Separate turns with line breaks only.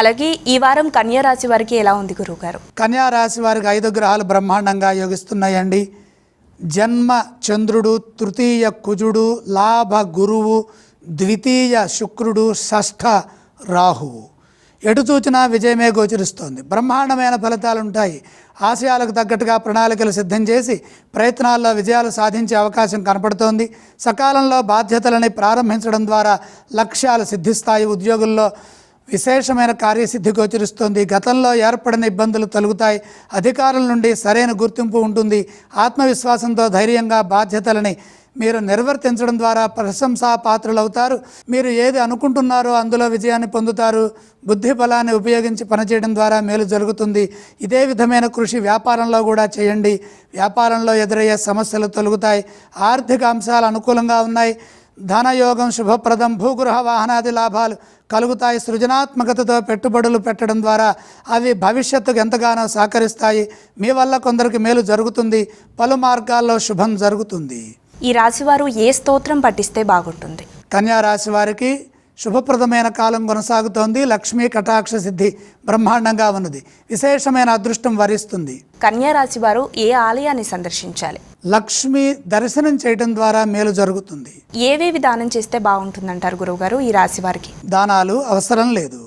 అలాగే ఈ వారం కన్యా రాశి వారికి ఎలా ఉంది గురువుగారు?
కన్యా రాశి వారికి 5 గ్రహాలు బ్రహ్మాండంగా యోగిస్తున్నాయండి. జన్మ చంద్రుడు, తృతీయ కుజుడు, లాభ గురువు, ద్వితీయ శుక్రుడు, షష్ఠ రాహువు. ఎటు చూచినా విజయమే గోచరిస్తోంది. బ్రహ్మాండమైన ఫలితాలు ఉంటాయి. ఆశయాలకు తగ్గట్టుగా ప్రణాళికలు సిద్ధం చేసి ప్రయత్నాల్లో విజయాలు సాధించే అవకాశం కనపడుతోంది. సకాలంలో బాధ్యతలని ప్రారంభించడం ద్వారా లక్ష్యాలు సిద్ధిస్తాయి. ఉద్యోగుల్లో విశేషమైన కార్యసిద్ధి గోచరిస్తోంది. గతంలో ఏర్పడిన ఇబ్బందులు తొలగుతాయి. అధికారుల నుండి సరైన గుర్తింపు ఉంటుంది. ఆత్మవిశ్వాసంతో ధైర్యంగా బాధ్యతలని మీరు నిర్వర్తించడం ద్వారా ప్రశంసా పాత్రులవుతారు. మీరు ఏది అనుకుంటున్నారో అందులో విజయాన్ని పొందుతారు. బుద్ధి బలాన్ని ఉపయోగించి పనిచేయడం ద్వారా మేలు జరుగుతుంది. ఇదే విధమైన కృషి వ్యాపారంలో కూడా చేయండి. వ్యాపారంలో ఎదురయ్యే సమస్యలు తొలగుతాయి. ఆర్థిక అంశాలు అనుకూలంగా ఉన్నాయి. ధనయోగం శుభప్రదం. భూగృహ వాహనాది లాభాలు కలుగుతాయి. సృజనాత్మకతతో పెట్టుబడులు పెట్టడం ద్వారా అవి భవిష్యత్తుకు ఎంతగానో సహకరిస్తాయి. మీ వల్ల కొందరికి మేలు జరుగుతుంది. పలు మార్గాల్లో శుభం జరుగుతుంది.
ఈ రాశివారు ఏ స్తోత్రం పఠిస్తే బాగుంటుంది?
కన్యా రాశి వారికి శుభప్రదమైన కాలం కొనసాగుతోంది. లక్ష్మీ కటాక్ష సిద్ధి బ్రహ్మాండంగా ఉన్నది. విశేషమైన అదృష్టం వరిస్తుంది.
కన్యా రాశి వారు ఏ ఆలయాన్ని సందర్శించాలి?
లక్ష్మి దర్శనం చేయడం ద్వారా మేలు జరుగుతుంది.
ఏవేవి దానం చేస్తే బాగుంటుందంటారు గురువుగారు ఈ రాశి వారికి?
దానాలు అవసరం లేదు.